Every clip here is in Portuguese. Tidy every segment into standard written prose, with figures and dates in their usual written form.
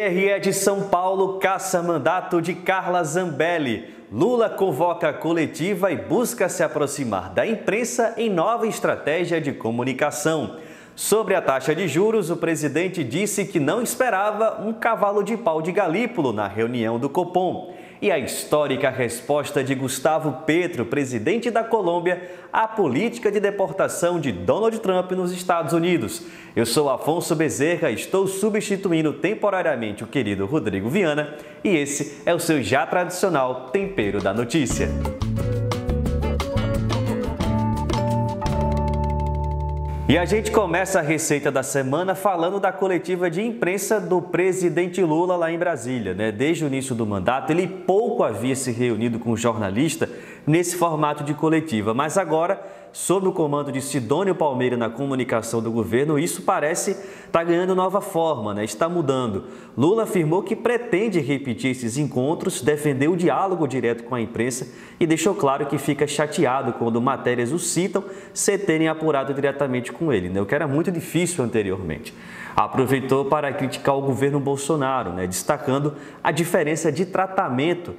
TRE de São Paulo caça mandato de Carla Zambelli. Lula convoca a coletiva e busca se aproximar da imprensa em nova estratégia de comunicação. Sobre a taxa de juros, o presidente disse que não esperava um cavalo de pau de Galípolo na reunião do Copom. E a histórica resposta de Gustavo Petro, presidente da Colômbia, à política de deportação de Donald Trump nos Estados Unidos. Eu sou Afonso Bezerra, estou substituindo temporariamente o querido Rodrigo Viana e esse é o seu já tradicional Tempero da Notícia. E a gente começa a receita da semana falando da coletiva de imprensa do presidente Lula lá em Brasília, né? Desde o início do mandato, ele pouco havia se reunido com jornalista nesse formato de coletiva, mas agora, sob o comando de Sidônio Palmeira na comunicação do governo, isso parece estar ganhando nova forma, né? Está mudando. Lula afirmou que pretende repetir esses encontros, defendeu o diálogo direto com a imprensa e deixou claro que fica chateado quando matérias o citam sem terem apurado diretamente com ele, né? O que era muito difícil anteriormente. Aproveitou para criticar o governo Bolsonaro, né? Destacando a diferença de tratamento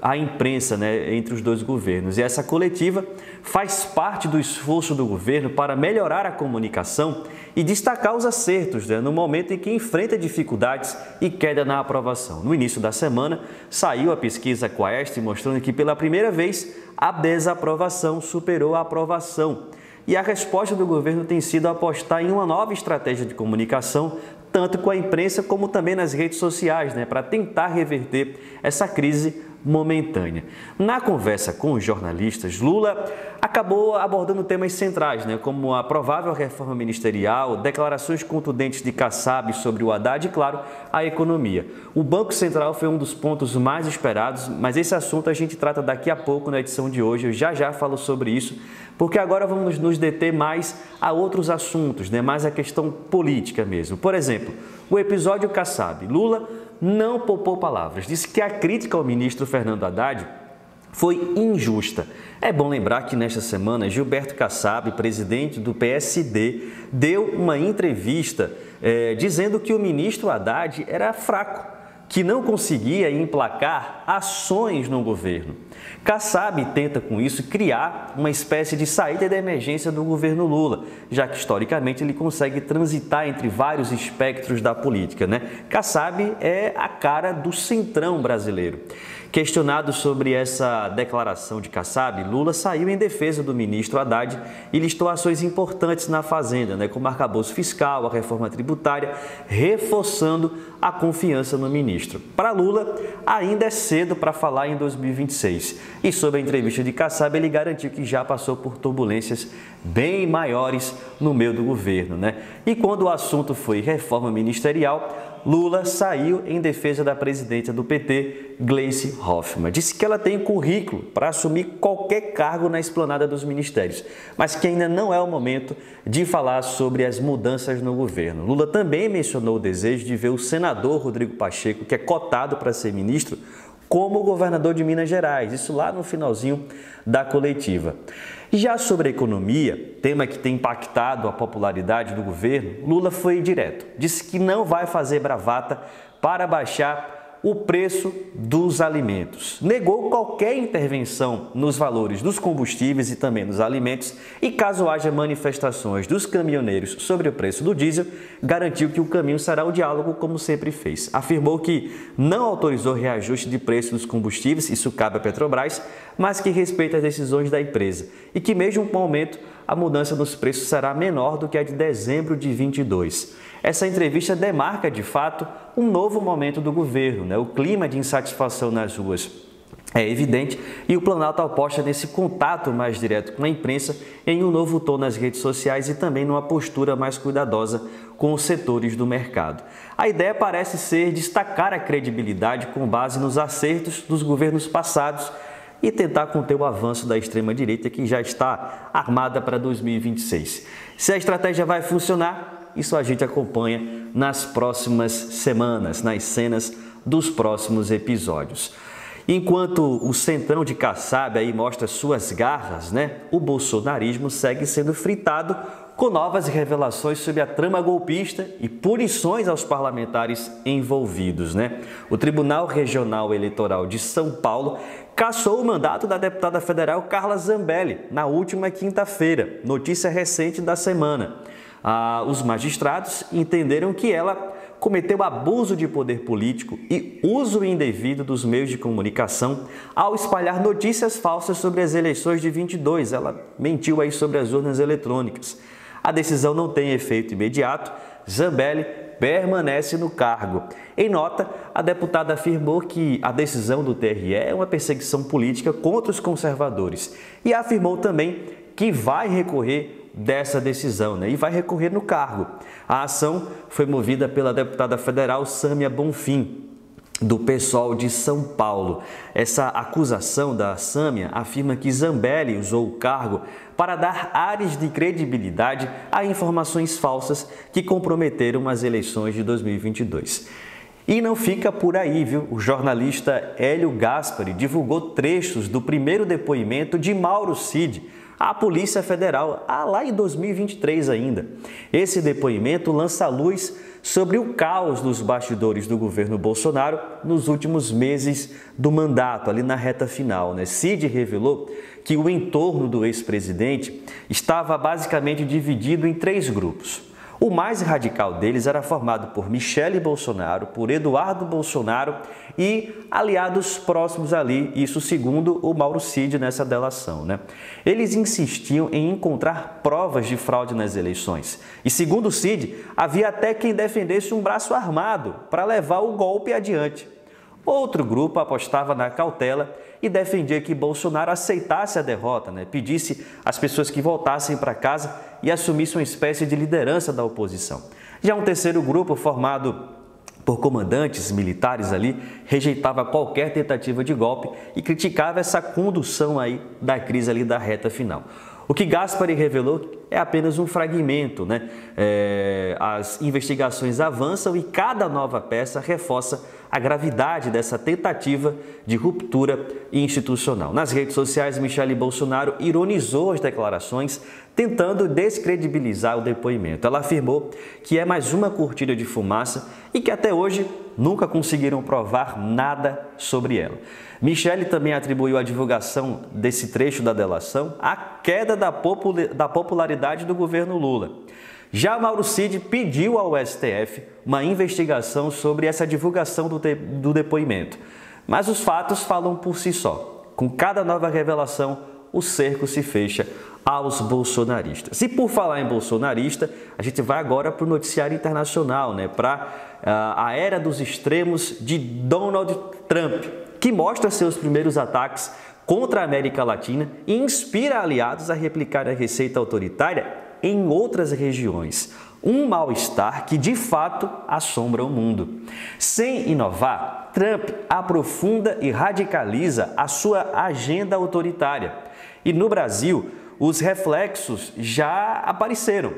à imprensa, né, entre os dois governos. E essa coletiva faz parte do esforço do governo para melhorar a comunicação e destacar os acertos, né, no momento em que enfrenta dificuldades e queda na aprovação. No início da semana, saiu a pesquisa Quaest mostrando que pela primeira vez a desaprovação superou a aprovação. E a resposta do governo tem sido apostar em uma nova estratégia de comunicação, tanto com a imprensa como também nas redes sociais, né, para tentar reverter essa crise momentânea. Na conversa com os jornalistas, Lula acabou abordando temas centrais, né, como a provável reforma ministerial, declarações contundentes de Kassab sobre o Haddad e, claro, a economia. O Banco Central foi um dos pontos mais esperados, mas esse assunto a gente trata daqui a pouco na edição de hoje. Eu já falo sobre isso, porque agora vamos nos deter mais a outros assuntos, né, mais a questão política mesmo. Por exemplo, o episódio Kassab. Lula não poupou palavras, disse que a crítica ao ministro Fernando Haddad foi injusta. É bom lembrar que nesta semana Gilberto Kassab, presidente do PSD, deu uma entrevista dizendo que o ministro Haddad era fraco, que não conseguia emplacar ações no governo. Kassab tenta com isso criar uma espécie de saída de emergência do governo Lula, já que historicamente ele consegue transitar entre vários espectros da política, né? Kassab é a cara do centrão brasileiro. Questionado sobre essa declaração de Kassab, Lula saiu em defesa do ministro Haddad e listou ações importantes na Fazenda, né, como o arcabouço fiscal, a reforma tributária, reforçando a confiança no ministro. Para Lula, ainda é cedo para falar em 2026. E sobre a entrevista de Kassab, ele garantiu que já passou por turbulências bem maiores no meio do governo, né? E quando o assunto foi reforma ministerial, Lula saiu em defesa da presidenta do PT, Gleisi Hoffmann. Disse que ela tem currículo para assumir qualquer cargo na esplanada dos ministérios, mas que ainda não é o momento de falar sobre as mudanças no governo. Lula também mencionou o desejo de ver o senador Rodrigo Pacheco, que é cotado para ser ministro, como governador de Minas Gerais, isso lá no finalzinho da coletiva. Já sobre a economia, tema que tem impactado a popularidade do governo, Lula foi direto. Disse que não vai fazer bravata para baixar o preço dos alimentos. Negou qualquer intervenção nos valores dos combustíveis e também nos alimentos e, caso haja manifestações dos caminhoneiros sobre o preço do diesel, garantiu que o caminho será o diálogo, como sempre fez. Afirmou que não autorizou reajuste de preço dos combustíveis, isso cabe à Petrobras, mas que respeita as decisões da empresa e que, mesmo com o aumento, a mudança nos preços será menor do que a de dezembro de 2022. Essa entrevista demarca, de fato, um novo momento do governo, né? O clima de insatisfação nas ruas é evidente e o Planalto aposta nesse contato mais direto com a imprensa em um novo tom nas redes sociais e também numa postura mais cuidadosa com os setores do mercado. A ideia parece ser destacar a credibilidade com base nos acertos dos governos passados e tentar conter o avanço da extrema-direita que já está armada para 2026. Se a estratégia vai funcionar, isso a gente acompanha nas próximas semanas, nas cenas dos próximos episódios. Enquanto o centrão de Kassab aí mostra suas garras, né, o bolsonarismo segue sendo fritado com novas revelações sobre a trama golpista e punições aos parlamentares envolvidos, né? O Tribunal Regional Eleitoral de São Paulo cassou o mandato da deputada federal Carla Zambelli na última quinta-feira, notícia recente da semana. Os magistrados entenderam que ela cometeu abuso de poder político e uso indevido dos meios de comunicação ao espalhar notícias falsas sobre as eleições de 22. Ela mentiu aí sobre as urnas eletrônicas. A decisão não tem efeito imediato. Zambelli permanece no cargo. Em nota, a deputada afirmou que a decisão do TRE é uma perseguição política contra os conservadores e afirmou também que vai recorrer dessa decisão, né? E vai recorrer no cargo. A ação foi movida pela deputada federal Sâmia Bonfim, do PSOL de São Paulo. Essa acusação da Sâmia afirma que Zambelli usou o cargo para dar ares de credibilidade a informações falsas que comprometeram as eleições de 2022. E não fica por aí, viu? O jornalista Hélio Gaspari divulgou trechos do primeiro depoimento de Mauro Cid à Polícia Federal, lá em 2023 ainda. Esse depoimento lança luz sobre o caos nos bastidores do governo Bolsonaro nos últimos meses do mandato, ali na reta final, né? Cid revelou que o entorno do ex-presidente estava basicamente dividido em 3 grupos. O mais radical deles era formado por Michele Bolsonaro, por Eduardo Bolsonaro e aliados próximos ali, isso segundo o Mauro Cid nessa delação, né? Eles insistiam em encontrar provas de fraude nas eleições. E segundo o Cid, havia até quem defendesse um braço armado para levar o golpe adiante. Outro grupo apostava na cautela e defendia que Bolsonaro aceitasse a derrota, né? Pedisse às pessoas que voltassem para casa e assumisse uma espécie de liderança da oposição. Já um terceiro grupo, formado por comandantes militares ali, rejeitava qualquer tentativa de golpe e criticava essa condução aí da crise ali da reta final. O que Gaspari revelou é apenas um fragmento, né? As investigações avançam e cada nova peça reforça a gravidade dessa tentativa de ruptura institucional. Nas redes sociais, Michele Bolsonaro ironizou as declarações, tentando descredibilizar o depoimento. Ela afirmou que é mais uma cortina de fumaça e que até hoje nunca conseguiram provar nada sobre ela. Michele também atribuiu a divulgação desse trecho da delação à queda da popularidade do governo Lula. Já Mauro Cid pediu ao STF uma investigação sobre essa divulgação do depoimento. Mas os fatos falam por si só. Com cada nova revelação, o cerco se fecha aos bolsonaristas. E por falar em bolsonarista, a gente vai agora para o noticiário internacional, né? Para a era dos extremos de Donald Trump, que mostra seus primeiros ataques contra a América Latina e inspira aliados a replicar a receita autoritária em outras regiões. Um mal-estar que, de fato, assombra o mundo. Sem inovar, Trump aprofunda e radicaliza a sua agenda autoritária. E no Brasil, os reflexos já apareceram.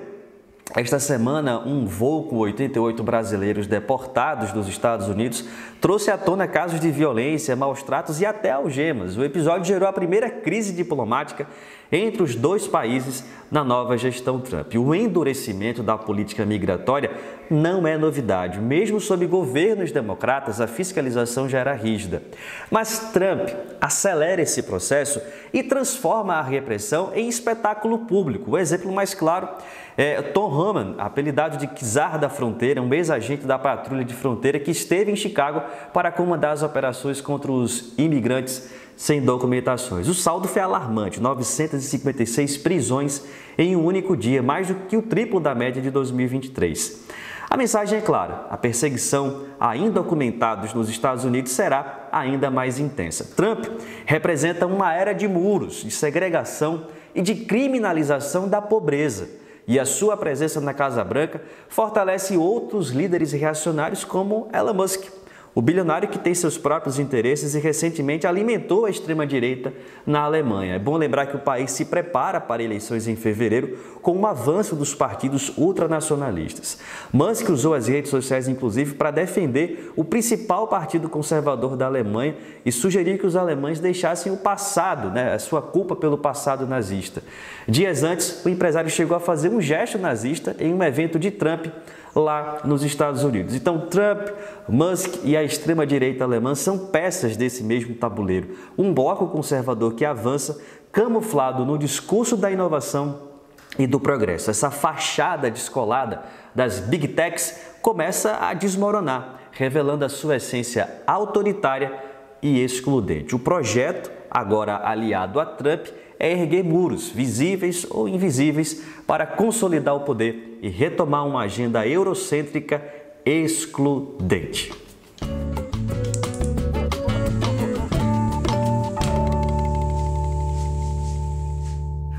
Esta semana, um voo com 88 brasileiros deportados dos Estados Unidos trouxe à tona casos de violência, maus-tratos e até algemas. O episódio gerou a primeira crise diplomática entre os dois países na nova gestão Trump. O endurecimento da política migratória não é novidade. Mesmo sob governos democratas, a fiscalização já era rígida. Mas Trump acelera esse processo e transforma a repressão em espetáculo público. O exemplo mais claro é Tom Homan, apelidado de Czar da Fronteira, um ex-agente da Patrulha de Fronteira que esteve em Chicago para comandar as operações contra os imigrantes sem documentações. O saldo foi alarmante, 956 prisões em um único dia, mais do que o triplo da média de 2023. A mensagem é clara, a perseguição a indocumentados nos Estados Unidos será ainda mais intensa. Trump representa uma era de muros, de segregação e de criminalização da pobreza. E a sua presença na Casa Branca fortalece outros líderes reacionários como Elon Musk. O bilionário que tem seus próprios interesses e recentemente alimentou a extrema-direita na Alemanha. É bom lembrar que o país se prepara para eleições em fevereiro com um avanço dos partidos ultranacionalistas. Musk usou as redes sociais, inclusive, para defender o principal partido conservador da Alemanha e sugerir que os alemães deixassem o passado, a sua culpa pelo passado nazista. Dias antes, o empresário chegou a fazer um gesto nazista em um evento de Trump lá nos Estados Unidos. Então, Trump, Musk e a extrema-direita alemã são peças desse mesmo tabuleiro. Um bloco conservador que avança, camuflado no discurso da inovação e do progresso. Essa fachada descolada das Big Techs começa a desmoronar, revelando a sua essência autoritária e excludente. O projeto, agora aliado a Trump, é erguer muros, visíveis ou invisíveis, para consolidar o poder e retomar uma agenda eurocêntrica excludente.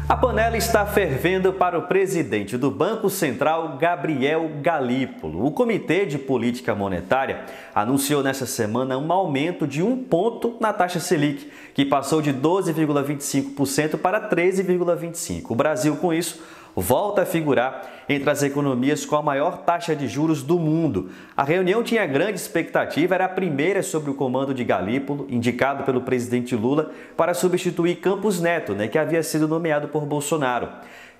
A panela está fervendo para o presidente do Banco Central, Gabriel Galípolo. O Comitê de Política Monetária anunciou nesta semana um aumento de 1 ponto na taxa Selic, que passou de 12,25% para 13,25%. O Brasil, com isso, volta a figurar entre as economias com a maior taxa de juros do mundo. A reunião tinha grande expectativa, era a primeira sob o comando de Galípolo, indicado pelo presidente Lula para substituir Campos Neto, que havia sido nomeado por Bolsonaro.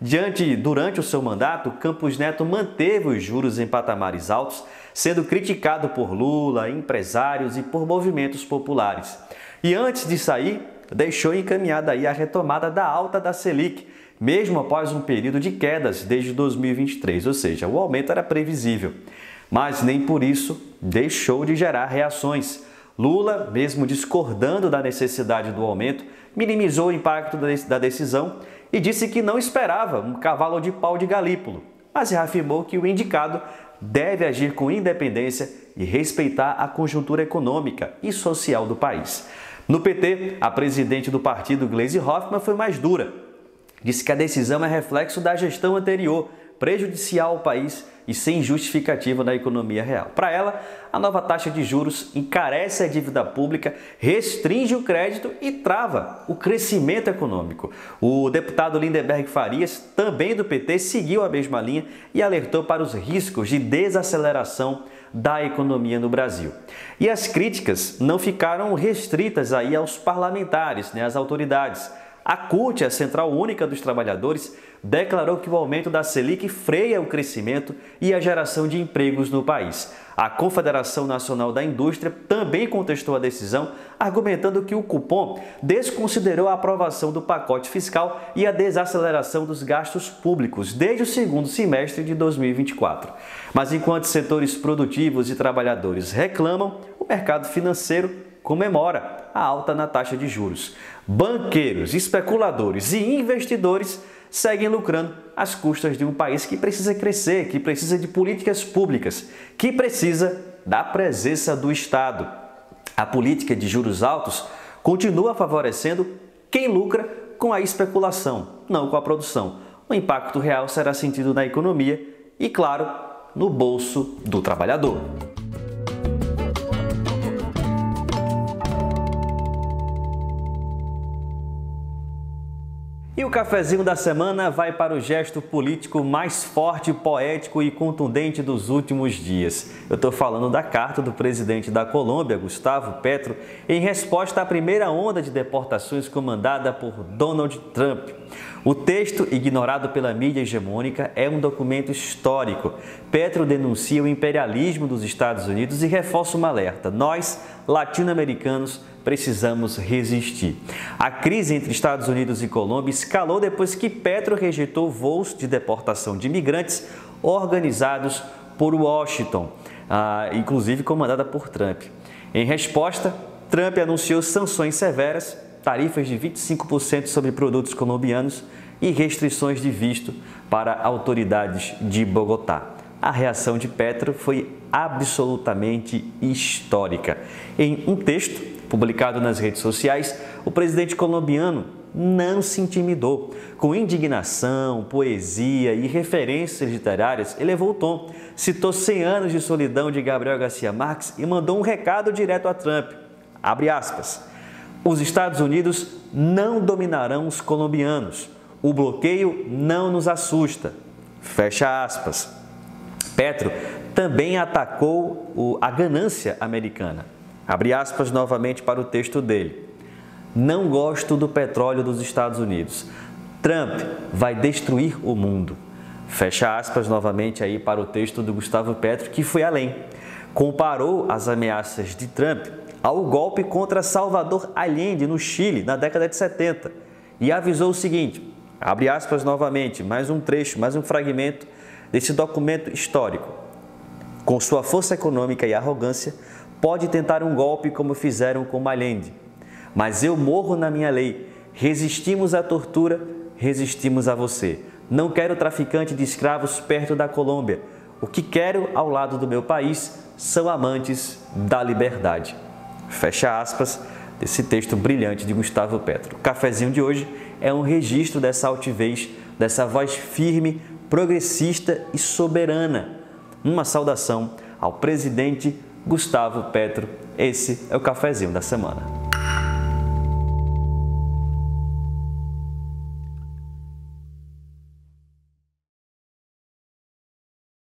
Durante o seu mandato, Campos Neto manteve os juros em patamares altos, sendo criticado por Lula, empresários e por movimentos populares. E antes de sair, deixou encaminhada a retomada da alta da Selic, mesmo após um período de quedas desde 2023, ou seja, o aumento era previsível. Mas nem por isso deixou de gerar reações. Lula, mesmo discordando da necessidade do aumento, minimizou o impacto da decisão e disse que não esperava um cavalo de pau de Galípolo, mas reafirmou que o indicado deve agir com independência e respeitar a conjuntura econômica e social do país. No PT, a presidente do partido, Gleisi Hoffmann, foi mais dura. Disse que a decisão é reflexo da gestão anterior, prejudicial ao país e sem justificativa na economia real. Para ela, a nova taxa de juros encarece a dívida pública, restringe o crédito e trava o crescimento econômico. O deputado Lindenberg Farias, também do PT, seguiu a mesma linha e alertou para os riscos de desaceleração da economia no Brasil. E as críticas não ficaram restritas aos parlamentares, às autoridades. A CUT, a Central Única dos Trabalhadores, declarou que o aumento da Selic freia o crescimento e a geração de empregos no país. A Confederação Nacional da Indústria também contestou a decisão, argumentando que o cupom desconsiderou a aprovação do pacote fiscal e a desaceleração dos gastos públicos desde o segundo semestre de 2024. Mas enquanto setores produtivos e trabalhadores reclamam, o mercado financeiro comemora a alta na taxa de juros. Banqueiros, especuladores e investidores seguem lucrando às custas de um país que precisa crescer, que precisa de políticas públicas, que precisa da presença do Estado. A política de juros altos continua favorecendo quem lucra com a especulação, não com a produção. O impacto real será sentido na economia e, claro, no bolso do trabalhador. E o cafezinho da semana vai para o gesto político mais forte, poético e contundente dos últimos dias. Eu estou falando da carta do presidente da Colômbia, Gustavo Petro, em resposta à primeira onda de deportações comandada por Donald Trump. O texto, ignorado pela mídia hegemônica, é um documento histórico. Petro denuncia o imperialismo dos Estados Unidos e reforça uma alerta: nós, latino-americanos, precisamos resistir. A crise entre Estados Unidos e Colômbia escalou depois que Petro rejeitou voos de deportação de imigrantes organizados por Washington, inclusive comandada por Trump. Em resposta, Trump anunciou sanções severas, tarifas de 25% sobre produtos colombianos e restrições de visto para autoridades de Bogotá. A reação de Petro foi absolutamente histórica. Em um texto publicado nas redes sociais, o presidente colombiano não se intimidou. Com indignação, poesia e referências literárias, elevou o tom, citou 100 anos de solidão de Gabriel Garcia Marques e mandou um recado direto a Trump. Abre aspas. Os Estados Unidos não dominarão os colombianos. O bloqueio não nos assusta. Fecha aspas. Petro também atacou a ganância americana. Abre aspas novamente para o texto dele. Não gosto do petróleo dos Estados Unidos. Trump vai destruir o mundo. Fecha aspas novamente aí para o texto do Gustavo Petro, que foi além. Comparou as ameaças de Trump ao golpe contra Salvador Allende no Chile na década de 70 e avisou o seguinte, abre aspas novamente, mais um trecho, mais um fragmento desse documento histórico. Com sua força econômica e arrogância, pode tentar um golpe como fizeram com Allende. Mas eu morro na minha lei. Resistimos à tortura, resistimos a você. Não quero traficante de escravos perto da Colômbia. O que quero ao lado do meu país são amantes da liberdade. Fecha aspas desse texto brilhante de Gustavo Petro. O cafezinho de hoje é um registro dessa altivez, dessa voz firme, progressista e soberana. Uma saudação ao presidente Gustavo Petro. Esse é o cafezinho da semana.